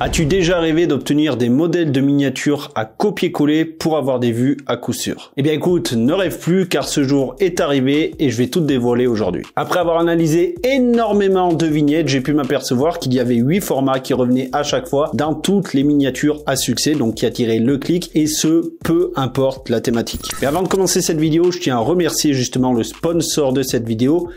As-tu déjà rêvé d'obtenir des modèles de miniatures à copier-coller pour avoir des vues à coup sûr? Eh bien écoute, ne rêve plus car ce jour est arrivé et je vais tout te dévoiler aujourd'hui. Après avoir analysé énormément de vignettes, j'ai pu m'apercevoir qu'il y avait 8 formats qui revenaient à chaque fois dans toutes les miniatures à succès, donc qui attiraient le clic, et ce, peu importe la thématique. Mais avant de commencer cette vidéo, je tiens à remercier justement le sponsor de cette vidéo,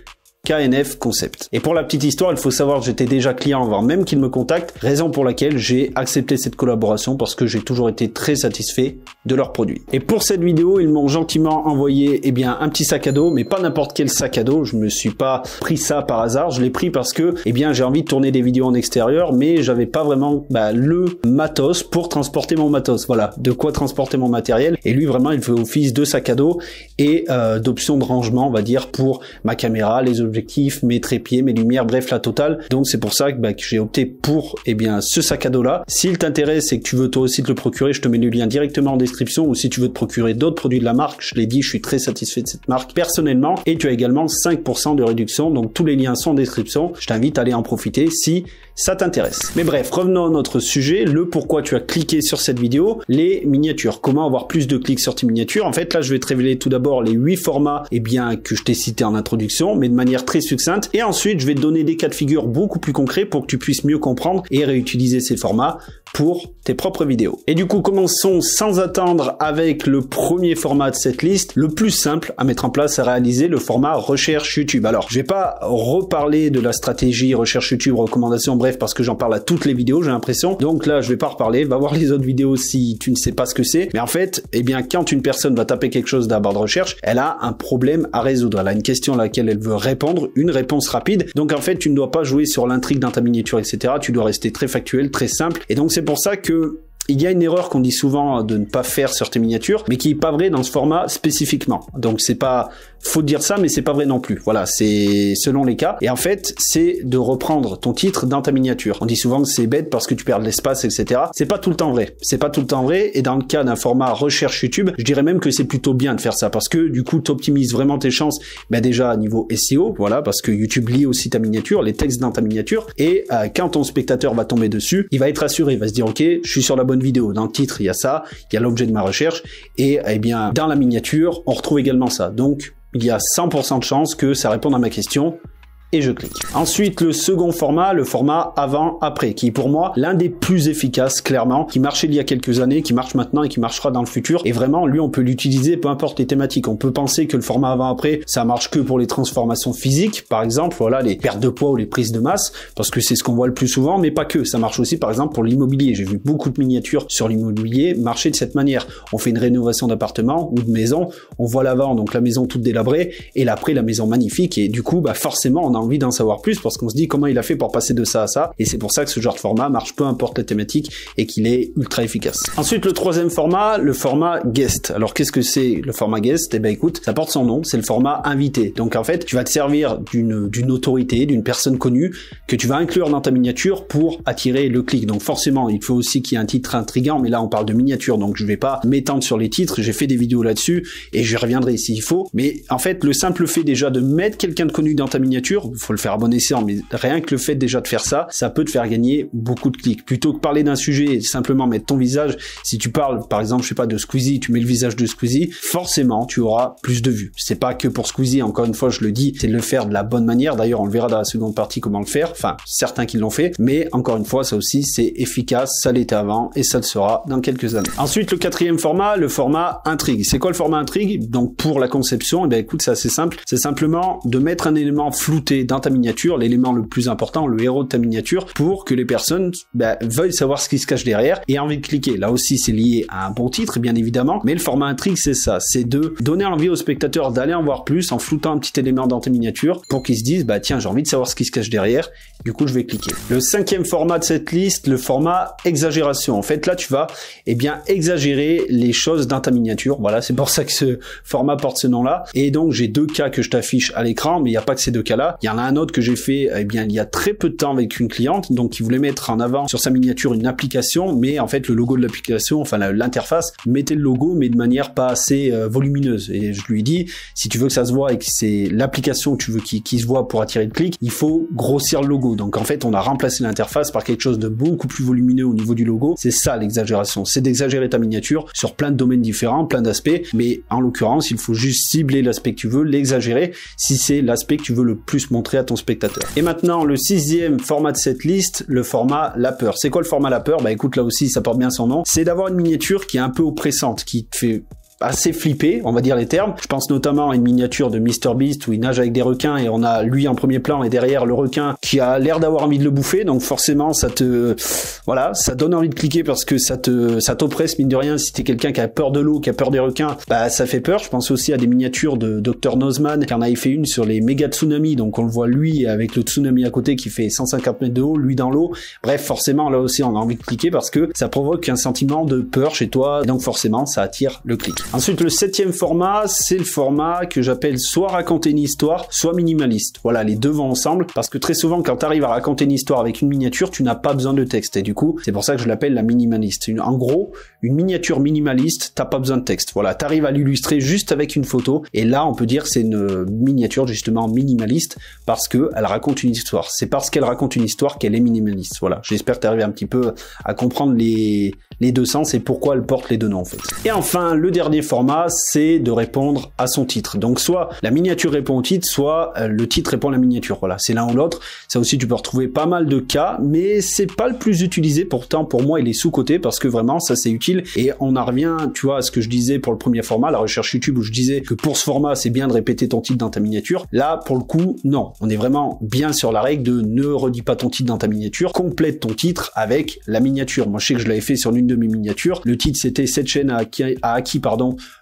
KNF Concept. Et pour la petite histoire, il faut savoir que j'étais déjà client avant même qu'il me contacte, raison pour laquelle j'ai accepté cette collaboration parce que j'ai toujours été très satisfait de leurs produits. Et pour cette vidéo, ils m'ont gentiment envoyé un petit sac à dos, mais pas n'importe quel sac à dos. Je me suis pas pris ça par hasard, je l'ai pris parce que j'ai envie de tourner des vidéos en extérieur, mais j'avais pas vraiment le matos pour transporter mon matos. Voilà, de quoi transporter mon matériel. Et lui vraiment, il fait office de sac à dos et d'options de rangement, on va dire, pour ma caméra, les objectifs, mes trépieds, mes lumières, bref la totale. Donc c'est pour ça que j'ai opté pour ce sac à dos là. S'il t'intéresse et que tu veux toi aussi te le procurer, je te mets le lien directement en description, ou si tu veux te procurer d'autres produits de la marque, je l'ai dit, je suis très satisfait de cette marque personnellement, et tu as également 5% de réduction, donc tous les liens sont en description. Je t'invite à aller en profiter si ça t'intéresse. Mais bref, revenons à notre sujet, le pourquoi tu as cliqué sur cette vidéo, les miniatures. Comment avoir plus de clics sur tes miniatures? En fait, là, je vais te révéler tout d'abord les 8 formats que je t'ai cités en introduction, mais de manière très succincte. Et ensuite, je vais te donner des cas de figure beaucoup plus concrets pour que tu puisses mieux comprendre et réutiliser ces formats pour tes propres vidéos. Et du coup, commençons sans attendre avec le premier format de cette liste, le plus simple à mettre en place, à réaliser, le format recherche YouTube. Alors, je vais pas reparler de la stratégie recherche YouTube, recommandations, bref, parce que j'en parle à toutes les vidéos, j'ai l'impression. Donc là, je vais pas reparler, va voir les autres vidéos si tu ne sais pas ce que c'est. Mais en fait, quand une personne va taper quelque chose dans la barre de recherche, elle a un problème à résoudre. Elle a une question à laquelle elle veut répondre, une réponse rapide. Donc en fait, tu ne dois pas jouer sur l'intrigue dans ta miniature, etc. Tu dois rester très factuel, très simple. Et donc c'est pour ça que il y a une erreur qu'on dit souvent de ne pas faire sur tes miniatures, mais qui est pas vrai dans ce format spécifiquement. Donc c'est pas, faut dire ça, mais c'est pas vrai non plus. Voilà, c'est selon les cas. Et en fait, c'est de reprendre ton titre dans ta miniature. On dit souvent que c'est bête parce que tu perds de l'espace, etc. C'est pas tout le temps vrai. C'est pas tout le temps vrai. Et dans le cas d'un format recherche YouTube, je dirais même que c'est plutôt bien de faire ça parce que du coup, tu optimises vraiment tes chances. Déjà à niveau SEO, voilà, parce que YouTube lit aussi ta miniature, les textes dans ta miniature. Et quand ton spectateur va tomber dessus, il va être rassuré, il va se dire, ok, je suis sur la bonne vidéo. Dans le titre, il y a ça, il y a l'objet de ma recherche, et dans la miniature, on retrouve également ça. Donc, il y a 100% de chances que ça réponde à ma question. Et je clique. Ensuite, le second format, le format avant-après, qui est pour moi l'un des plus efficaces, clairement, qui marchait il y a quelques années, qui marche maintenant et qui marchera dans le futur. Et vraiment, lui, on peut l'utiliser peu importe les thématiques. On peut penser que le format avant-après, ça marche que pour les transformations physiques, par exemple, voilà, les pertes de poids ou les prises de masse, parce que c'est ce qu'on voit le plus souvent, mais pas que. Ça marche aussi, par exemple, pour l'immobilier. J'ai vu beaucoup de miniatures sur l'immobilier marcher de cette manière. On fait une rénovation d'appartement ou de maison, on voit l'avant, donc la maison toute délabrée, et l'après, la maison magnifique, et du coup, forcément, on a envie d'en savoir plus parce qu'on se dit comment il a fait pour passer de ça à ça, et c'est pour ça que ce genre de format marche peu importe la thématique et qu'il est ultra efficace. Ensuite, le troisième format, le format guest. Alors qu'est-ce que c'est le format guest? Écoute, ça porte son nom, c'est le format invité. Donc en fait, tu vas te servir d'une autorité, d'une personne connue que tu vas inclure dans ta miniature pour attirer le clic. Donc forcément, il faut aussi qu'il y ait un titre intriguant, mais là on parle de miniature, donc je vais pas m'étendre sur les titres, j'ai fait des vidéos là-dessus et je reviendrai s'il faut. Mais en fait, le simple fait déjà de mettre quelqu'un de connu dans ta miniature, faut le faire à bon escient, mais rien que le fait déjà de faire ça, ça peut te faire gagner beaucoup de clics. Plutôt que parler d'un sujet et simplement mettre ton visage, si tu parles par exemple, je sais pas, de Squeezie, tu mets le visage de Squeezie, forcément tu auras plus de vues. C'est pas que pour Squeezie, encore une fois je le dis, c'est de le faire de la bonne manière. D'ailleurs on le verra dans la seconde partie comment le faire, enfin certains qui l'ont fait, mais encore une fois ça aussi c'est efficace, ça l'était avant et ça le sera dans quelques années. Ensuite le quatrième format, le format intrigue. C'est quoi le format intrigue? Donc pour la conception, écoute, c'est assez simple, c'est simplement de mettre un élément flouté dans ta miniature, l'élément le plus important, le héros de ta miniature, pour que les personnes veuillent savoir ce qui se cache derrière et envie de cliquer. Là aussi c'est lié à un bon titre bien évidemment, mais le format intrigue c'est ça, c'est de donner envie aux spectateurs d'aller en voir plus en floutant un petit élément dans ta miniature pour qu'ils se disent tiens, j'ai envie de savoir ce qui se cache derrière, du coup je vais cliquer. Le cinquième format de cette liste, le format exagération. En fait là tu vas exagérer les choses dans ta miniature, voilà, c'est pour ça que ce format porte ce nom là. Et donc j'ai deux cas que je t'affiche à l'écran, mais il n'y a pas que ces deux cas là, Il y en a un autre que j'ai fait, eh bien, il y a très peu de temps avec une cliente, donc qui voulait mettre en avant sur sa miniature une application, mais en fait le logo de l'application, enfin l'interface, mettait le logo, mais de manière pas assez volumineuse. Et je lui ai dit, si tu veux que ça se voit et que c'est l'application que tu veux qui se voit pour attirer le clic, il faut grossir le logo. Donc en fait, on a remplacé l'interface par quelque chose de beaucoup plus volumineux au niveau du logo. C'est ça l'exagération, c'est d'exagérer ta miniature sur plein de domaines différents, plein d'aspects, mais en l'occurrence, il faut juste cibler l'aspect que tu veux, l'exagérer si c'est l'aspect que tu veux le plus montrer à ton spectateur. Et maintenant, le 6e format de cette liste, le format la peur. C'est quoi le format la peur? Bah écoute, là aussi, ça porte bien son nom. C'est d'avoir une miniature qui est un peu oppressante, qui te fait assez flippé, on va dire les termes. Je pense notamment à une miniature de MrBeast où il nage avec des requins et on a lui en premier plan et derrière le requin qui a l'air d'avoir envie de le bouffer, donc forcément ça te, voilà, ça donne envie de cliquer parce que ça t'oppresse mine de rien. Si t'es quelqu'un qui a peur de l'eau, qui a peur des requins, bah ça fait peur. Je pense aussi à des miniatures de Dr Nozman qui en avait fait une sur les méga tsunamis, donc on le voit lui avec le tsunami à côté qui fait 150 mètres de haut, lui dans l'eau. Bref, forcément là aussi on a envie de cliquer parce que ça provoque un sentiment de peur chez toi, et donc forcément ça attire le clic. Ensuite, le 7e format, c'est le format que j'appelle soit raconter une histoire, soit minimaliste. Voilà, les deux vont ensemble, parce que très souvent, quand tu arrives à raconter une histoire avec une miniature, tu n'as pas besoin de texte. Et du coup, c'est pour ça que je l'appelle la minimaliste. En gros, une miniature minimaliste, t'as pas besoin de texte. Voilà, t'arrives à l'illustrer juste avec une photo, et là, on peut dire que c'est une miniature justement minimaliste, parce que elle raconte une histoire. C'est parce qu'elle raconte une histoire qu'elle est minimaliste. Voilà, j'espère que tu arrives un petit peu à comprendre les deux sens et pourquoi elle porte les deux noms en fait. Et enfin, le dernier format, c'est de répondre à son titre. Donc soit la miniature répond au titre, soit le titre répond à la miniature. Voilà, c'est l'un ou l'autre. Ça aussi, tu peux retrouver pas mal de cas, mais c'est pas le plus utilisé. Pourtant, pour moi, il est sous-coté parce que vraiment, ça c'est utile. Et on en revient, tu vois, à ce que je disais pour le premier format, la recherche YouTube, où je disais que pour ce format, c'est bien de répéter ton titre dans ta miniature. Là, pour le coup, non. On est vraiment bien sur la règle de ne redis pas ton titre dans ta miniature, complète ton titre avec la miniature. Moi, je sais que je l'avais fait sur l'une de mes miniatures. Le titre, c'était cette chaîne a acquis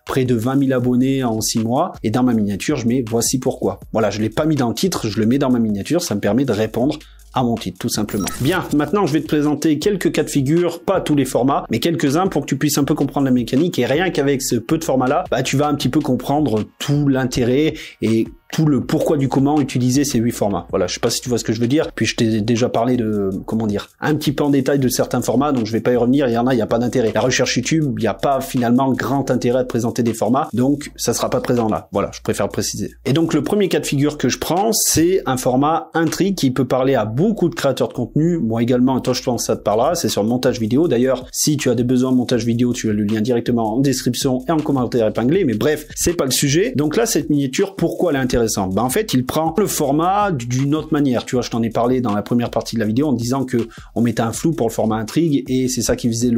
près de 20 000 abonnés en 6 mois. Et dans ma miniature, je mets voici pourquoi. Voilà, je l'ai pas mis dans le titre, je le mets dans ma miniature. Ça me permet de répondre à mon titre, tout simplement. Bien, maintenant je vais te présenter quelques cas de figure, pas tous les formats, mais quelques-uns pour que tu puisses un peu comprendre la mécanique, et rien qu'avec ce peu de format-là, bah tu vas un petit peu comprendre tout l'intérêt et tout le pourquoi du comment utiliser ces 8 formats. Voilà, je sais pas si tu vois ce que je veux dire, puis je t'ai déjà parlé de, comment dire, un petit peu en détail de certains formats, donc je vais pas y revenir, il y en a pas d'intérêt. La recherche YouTube, il n'y a pas finalement grand intérêt à te présenter des formats, donc ça sera pas présent là. Voilà, je préfère le préciser. Et donc le premier cas de figure que je prends, c'est un format intrigue qui peut parler à beaucoup de créateurs de contenu, moi également, et toi je pense que ça te parlera, c'est sur le montage vidéo. D'ailleurs, si tu as des besoins de montage vidéo, tu as le lien directement en description et en commentaire épinglé, mais bref, c'est pas le sujet. Donc là, cette miniature, pourquoi elle est intéressante? Ben en fait, il prend le format d'une autre manière. Tu vois, je t'en ai parlé dans la première partie de la vidéo en disant que on mettait un flou pour le format intrigue et c'est ça qui faisait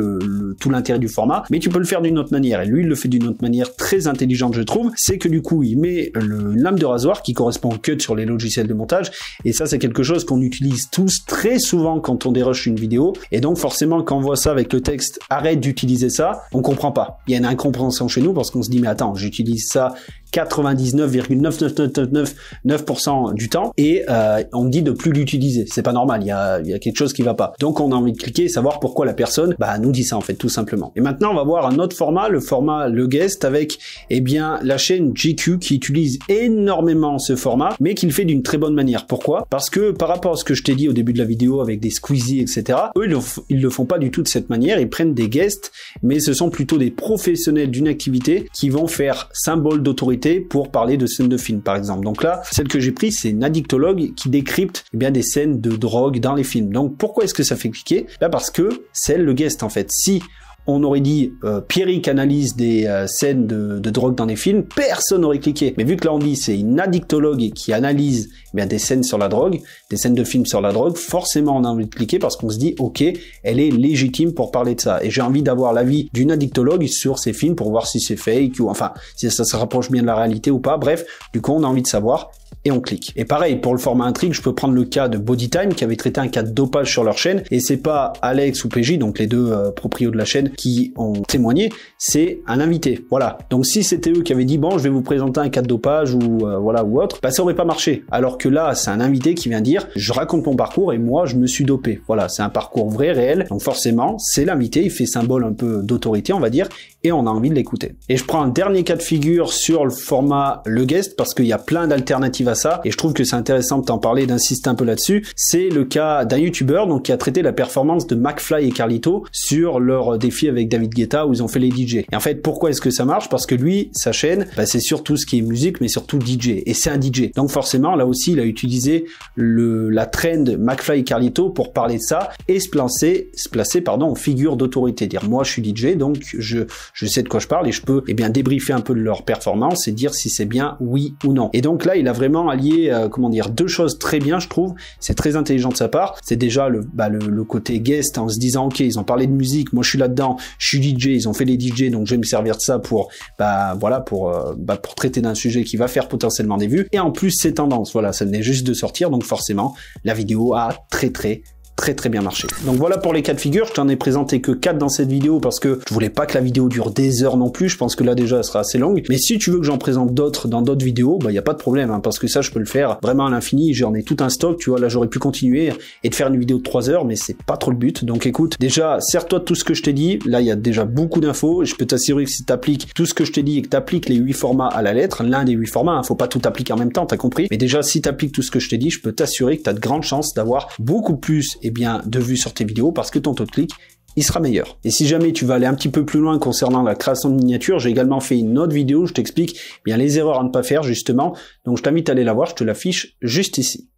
tout l'intérêt du format. Mais tu peux le faire d'une autre manière et lui, il le fait d'une autre manière très intelligente, je trouve. C'est que du coup, il met le lame de rasoir qui correspond au cut sur les logiciels de montage et ça, c'est quelque chose qu'on utilise tous très souvent quand on dérush une vidéo et donc forcément, quand on voit ça avec le texte, arrête d'utiliser ça, on comprend pas. Il y a une incompréhension chez nous parce qu'on se dit mais attends, j'utilise ça 99,99999% du temps et on me dit de plus l'utiliser. C'est pas normal, il y a quelque chose qui va pas. Donc on a envie de cliquer et savoir pourquoi la personne nous dit ça en fait, tout simplement. Et maintenant on va voir un autre format, le format Le Guest avec la chaîne GQ qui utilise énormément ce format mais qui le fait d'une très bonne manière. Pourquoi? Parce que par rapport à ce que je t'ai dit au début de la vidéo avec des squeezies etc, eux ils le font pas du tout de cette manière, ils prennent des guests mais ce sont plutôt des professionnels d'une activité qui vont faire symbole d'autorité pour parler de scènes de films par exemple. Donc là, celle que j'ai prise, c'est une addictologue qui décrypte des scènes de drogue dans les films. Donc pourquoi est-ce que ça fait cliquer? Parce que c'est le guest en fait. Si on aurait dit Pierrick analyse des scènes de drogue dans les films, personne n'aurait cliqué. Mais vu que là on dit c'est une addictologue qui analyse des scènes sur la drogue, des scènes de films sur la drogue, forcément on a envie de cliquer parce qu'on se dit ok, elle est légitime pour parler de ça. Et j'ai envie d'avoir l'avis d'une addictologue sur ces films pour voir si c'est fake ou enfin si ça se rapproche bien de la réalité ou pas. Bref, du coup on a envie de savoir. Et on clique. Et pareil, pour le format intrigue, je peux prendre le cas de Bodytime qui avait traité un cas de dopage sur leur chaîne et c'est pas Alex ou PJ, donc les deux proprios de la chaîne qui ont témoigné, c'est un invité. Voilà. Donc si c'était eux qui avaient dit bon, je vais vous présenter un cas de dopage ou voilà ou autre, ça aurait pas marché. Alors que là, c'est un invité qui vient dire je raconte mon parcours et moi je me suis dopé. Voilà, c'est un parcours vrai, réel. Donc forcément, c'est l'invité, il fait symbole un peu d'autorité, on va dire, et on a envie de l'écouter. Et je prends un dernier cas de figure sur le format Le Guest parce qu'il y a plein d'alternatives relative à ça, et je trouve que c'est intéressant de t'en parler, d'insister un peu là-dessus. C'est le cas d'un YouTuber donc qui a traité la performance de McFly et Carlito sur leur défi avec David Guetta où ils ont fait les DJ. Et en fait, pourquoi est-ce que ça marche? Parce que lui, sa chaîne, c'est surtout ce qui est musique, mais surtout DJ. Et c'est un DJ. Donc forcément, là aussi, il a utilisé la trend McFly et Carlito pour parler de ça et se placer en figure d'autorité. Dire, moi, je suis DJ, donc je sais de quoi je parle et je peux, débriefer un peu de leur performance et dire si c'est bien, oui ou non. Et donc là, il a vraiment allié, deux choses très bien, je trouve. C'est très intelligent de sa part. C'est déjà le côté guest en se disant, ok, ils ont parlé de musique, moi je suis là-dedans, je suis DJ, ils ont fait les DJ, donc je vais me servir de ça pour traiter d'un sujet qui va faire potentiellement des vues. Et en plus, c'est tendance. Voilà, ça venait juste de sortir, donc forcément, la vidéo a très bien marché. Donc voilà pour les cas de figure, je t'en ai présenté que 4 dans cette vidéo parce que je voulais pas que la vidéo dure des heures non plus, je pense que là déjà elle sera assez longue, mais si tu veux que j'en présente d'autres dans d'autres vidéos, y a pas de problème, hein, parce que ça je peux le faire vraiment à l'infini, j'en ai tout un stock, tu vois, là j'aurais pu continuer et de faire une vidéo de 3 heures, mais c'est pas trop le but. Donc écoute, déjà sers-toi de tout ce que je t'ai dit, là il y a déjà beaucoup d'infos, et je peux t'assurer que si t'appliques tout ce que je t'ai dit et que t'appliques les 8 formats à la lettre, l'un des 8 formats, hein, faut pas tout appliquer en même temps, t'as compris, mais déjà si t'appliques tout ce que je t'ai dit, je peux t'assurer que t'as de grandes chances d'avoir beaucoup plus de vues sur tes vidéos parce que ton taux de clic il sera meilleur. Et si jamais tu vas aller un petit peu plus loin concernant la création de miniatures, j'ai également fait une autre vidéo où je t'explique les erreurs à ne pas faire justement, donc je t'invite à aller la voir, je te l'affiche juste ici.